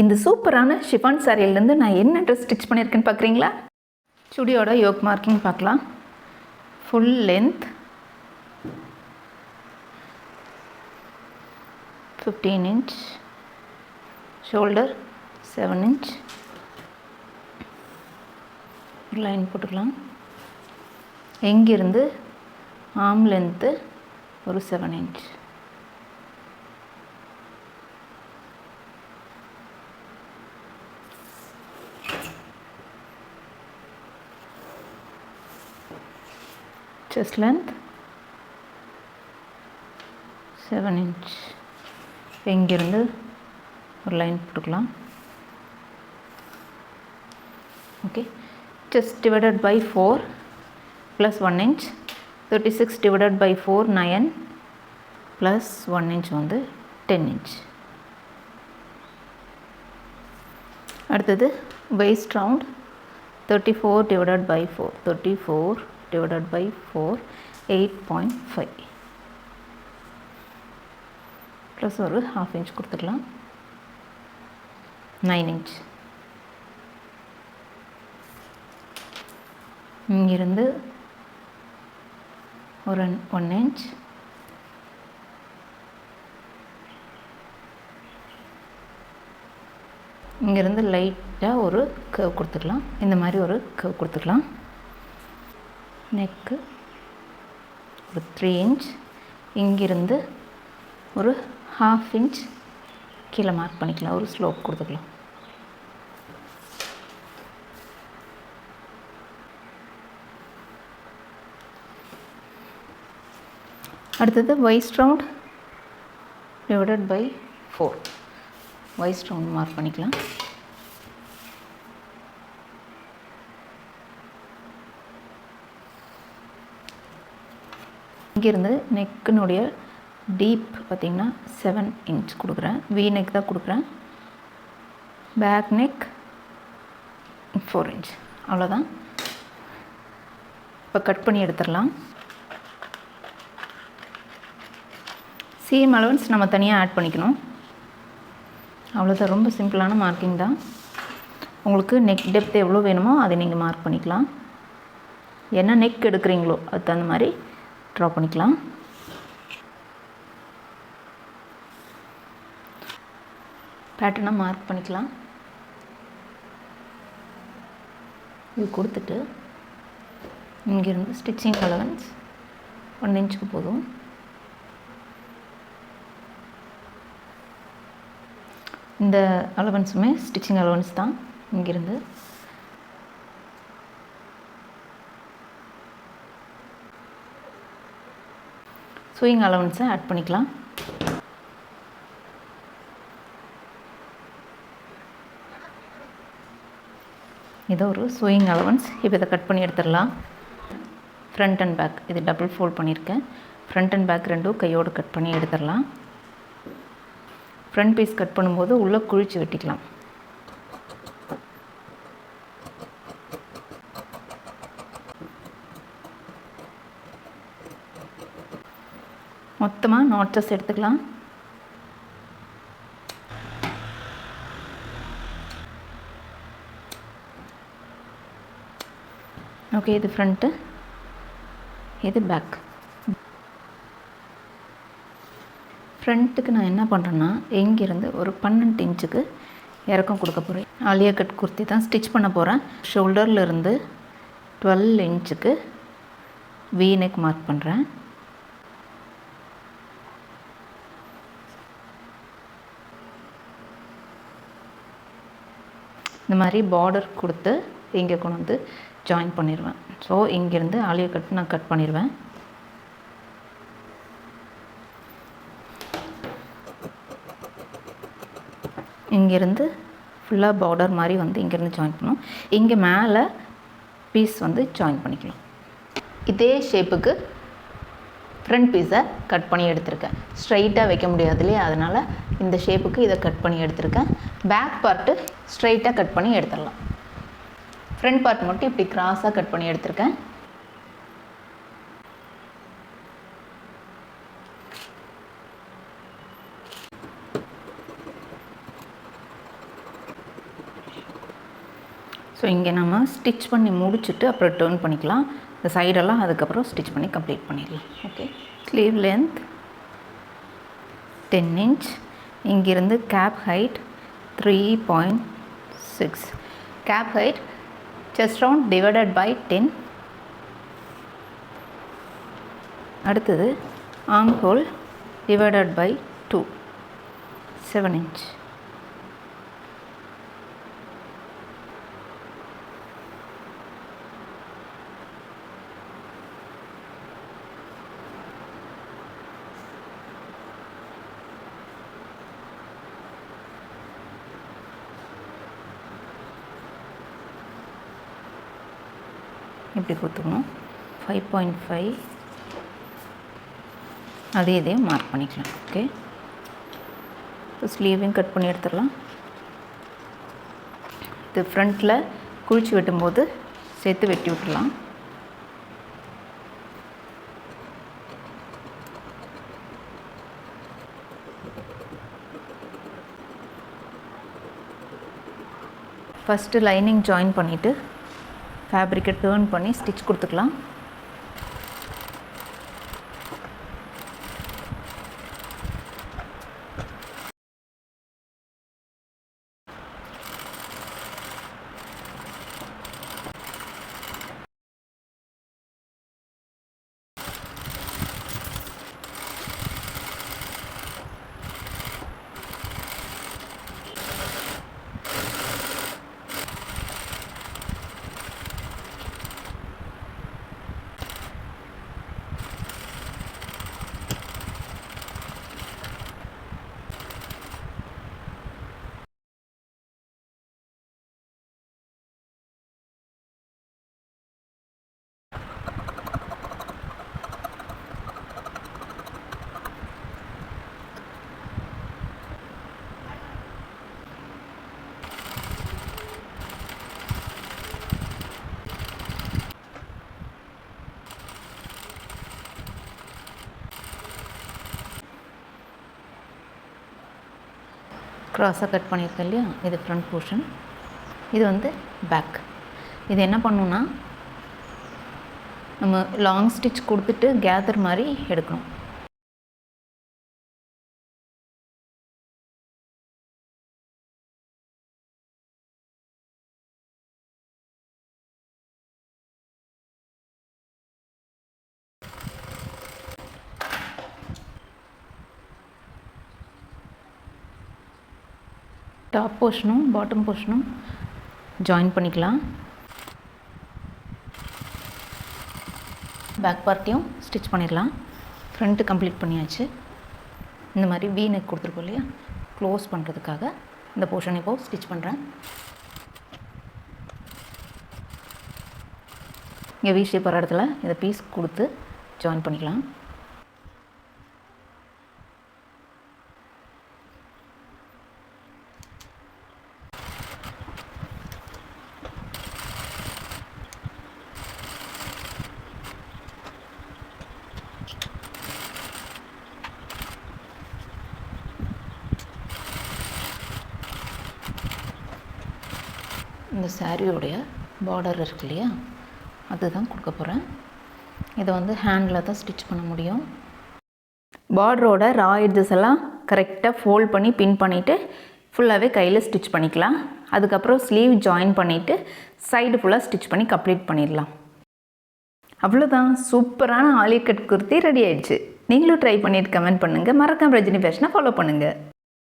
இந்த சூப்பரான ஷிஃபான் சாரியிலேருந்து நான் என்ன ட்ரெஸ் ஸ்டிச் பண்ணியிருக்கேன்னு பார்க்குறீங்களா? சுடியோட யோக் மார்க்கிங் பார்க்கலாம். Full length 15 inch, shoulder 7 inch, line போட்டுக்கலாம். எங்கிருந்து ஆர்ம் லென்த்து ஒரு 7 inch. chest length 7 inch. எங்கிருந்து ஒரு லைன் போட்டுக்கலாம். Okay, chest divided by 4 plus 1 inch, 36 divided by 4 9 plus 1 inch வந்து 10 inch. அடுத்தது waist round 34 divided by 4, 34 divided by 4 8.5 plus ஒரு ½ inch கொடுத்துக்கலாம். 9 inch. இங்கிருந்து ஒரு 1 inch, இங்கிருந்து லைட்டாக ஒரு கர்வ் கொடுத்துக்கலாம். இந்த மாதிரி ஒரு கர்வ் கொடுத்துக்கலாம். நெக்கு ஒரு 3 inch, இங்கிருந்து ஒரு ½ inch கீழே மார்க் பண்ணிக்கலாம். ஒரு ஸ்லோப் கொடுத்துக்கலாம். அடுத்தது waist round divided by 4, waist round mark பண்ணிக்கலாம். இங்கிருந்து நெக்கினுடைய டீப் பார்த்திங்கன்னா 7 inch கொடுக்குறேன். வி நெக் தான் கொடுக்குறேன். Back neck 4 inch. அவ்வளோதான். இப்போ கட் பண்ணி எடுத்துடலாம். சீம் அலவன்ஸ் நம்ம தனியாக ஆட் பண்ணிக்கணும். அவ்வளோதான். ரொம்ப சிம்பிளான மார்க்கிங் தான். உங்களுக்கு நெக் டெப்த் எவ்வளோ வேணுமோ அதை நீங்கள் மார்க் பண்ணிக்கலாம். என்ன நெக் எடுக்கிறீங்களோ அது தகுந்த மாதிரி ட்ரா பண்ணிக்கலாம். பேட்டர்னை மார்க் பண்ணிக்கலாம். இது கொடுத்துட்டு இங்கேருந்து ஸ்டிச்சிங் அலவன்ஸ் 1 inch போதும். இந்த அலவன்ஸுமே ஸ்டிச்சிங் அலவன்ஸ் தான். இங்கிருந்து சூயிங் அலவன்ஸை ஆட் பண்ணிக்கலாம். இது ஒரு சூயிங் அலவன்ஸ். இப்போ இதை கட் பண்ணி எடுத்துடலாம். ஃப்ரண்ட் அண்ட் பேக் இது டபுள் ஃபோல்ட் பண்ணியிருக்கேன். ஃப்ரண்ட் அண்ட் பேக் ரெண்டும் கையோடு கட் பண்ணி எடுத்துடலாம். ஃப்ரண்ட் பீஸ் கட் பண்ணும்போது உள்ளே குழிச்சு வெட்டிக்கலாம். மொத்தமாக நாட்சஸ் எடுத்துக்கலாம். ஓகே, இது ஃப்ரண்ட்டு, இது பேக். ஃப்ரண்ட்டுக்கு நான் என்ன பண்ணுறேன்னா எங்கிருந்து ஒரு 12 inch இறக்கம் கொடுக்க போகிறேன். ஆலியா கட் குர்த்தி தான் ஸ்டிச் பண்ண போகிறேன். ஷோல்டர்லேருந்து 12 inch வி நெக் மார்க் பண்ணுறேன். இந்த மாதிரி பார்டர் கொடுத்து இங்கே கொண்டு வந்து ஜாயின் பண்ணிடுவேன். ஸோ இங்கேருந்து ஆலியா கட் நான் கட் பண்ணிடுவேன். இங்கேருந்து ஃபுல்லாக பார்டர் மாதிரி வந்து இங்கேருந்து ஜாயின் பண்ணணும். இங்கே மேலே பீஸ் வந்து ஜாயின் பண்ணிக்கலாம். இதே ஷேப்புக்கு ஃப்ரண்ட் பீஸை கட் பண்ணி எடுத்திருக்கேன். ஸ்ட்ரைட்டாக வைக்க முடியாது இல்லையா, அதனால் இந்த ஷேப்புக்கு இதை கட் பண்ணி எடுத்திருக்கேன். பேக் பார்ட்டு ஸ்ட்ரைட்டாக கட் பண்ணி எடுத்துடலாம். ஃப்ரண்ட் பார்ட் மட்டும் இப்படி கிராஸாக கட் பண்ணி எடுத்திருக்கேன். ஸோ இங்கே நம்ம ஸ்டிச் பண்ணி முடிச்சுட்டு அப்புறம் டர்ன் பண்ணிக்கலாம். இந்த சைடெல்லாம் அதுக்கப்புறம் ஸ்டிச் பண்ணி கம்ப்ளீட் பண்ணிடலாம். Okay, sleeve length 10 inch. இங்கிருந்து cap height 3.6. Cap height chest round divided by 10. அடுத்தது arm hole divided by 2, 7 inch. இப்படி கொடுத்துக்கணும். 5.5 அதே மார்க் பண்ணிக்கலாம். ஓகே, இப்போ ஸ்லீவையும் கட் பண்ணி எடுத்துடலாம். இது ஃப்ரண்ட்டில் குழிச்சு வெட்டும்போது சேர்த்து வெட்டி விட்டுடலாம். ஃபஸ்ட்டு லைனிங் ஜாயின் பண்ணிவிட்டு ஃபேப்ரிக்கை டர்ன் பண்ணி ஸ்டிச் கொடுத்துக்கலாம். க்ராஸாக கட் பண்ணியிருக்கேன் இல்லையா, இது ஃப்ரண்ட் போர்ஷன். இது வந்து பேக். இது என்ன பண்ணணுன்னா நம்ம லாங் ஸ்டிச் கொடுத்துட்டு கேதர் மாதிரி எடுக்கணும். டாப் போர்ஷனும் பாட்டம் போர்ஷனும் ஜாயின் பண்ணிக்கலாம். பேக் பார்ட்டையும் ஸ்டிச் பண்ணிடலாம். ஃப்ரண்ட்டு கம்ப்ளீட் பண்ணியாச்சு. இந்த மாதிரி வி நெக் கொடுத்துருக்கோம் இல்லையா, க்ளோஸ் பண்ணுறதுக்காக இந்த போர்ஷன் இப்போது ஸ்டிச் பண்ணுறேன். இங்கே வி ஷேப் வர இடத்துல இதை பீஸ் கொடுத்து ஜாயின் பண்ணிக்கலாம். இந்த சாரியோடைய பார்டர் இருக்கு இல்லையா, அதுதான் கொடுக்க போகிறேன். இதை வந்து ஹேண்டில் தான் ஸ்டிச் பண்ண முடியும். பார்டரோட ரா எட்ஜஸ் எல்லாம் கரெக்டாக ஃபோல்ட் பண்ணி பின் பண்ணிவிட்டு ஃபுல்லாகவே கையில் ஸ்டிச் பண்ணிக்கலாம். அதுக்கப்புறம் ஸ்லீவ் ஜாயின் பண்ணிவிட்டு சைடு ஃபுல்லாக ஸ்டிச் பண்ணி கம்ப்ளீட் பண்ணிடலாம். அவ்வளோதான், சூப்பரான ஆலியா கட் குர்த்தி ரெடி ஆயிடுச்சு. நீங்களும் ட்ரை பண்ணிவிட்டு கமெண்ட் பண்ணுங்கள். மறக்காம ரஜினி ஃபேஷனை ஃபாலோ பண்ணுங்கள்.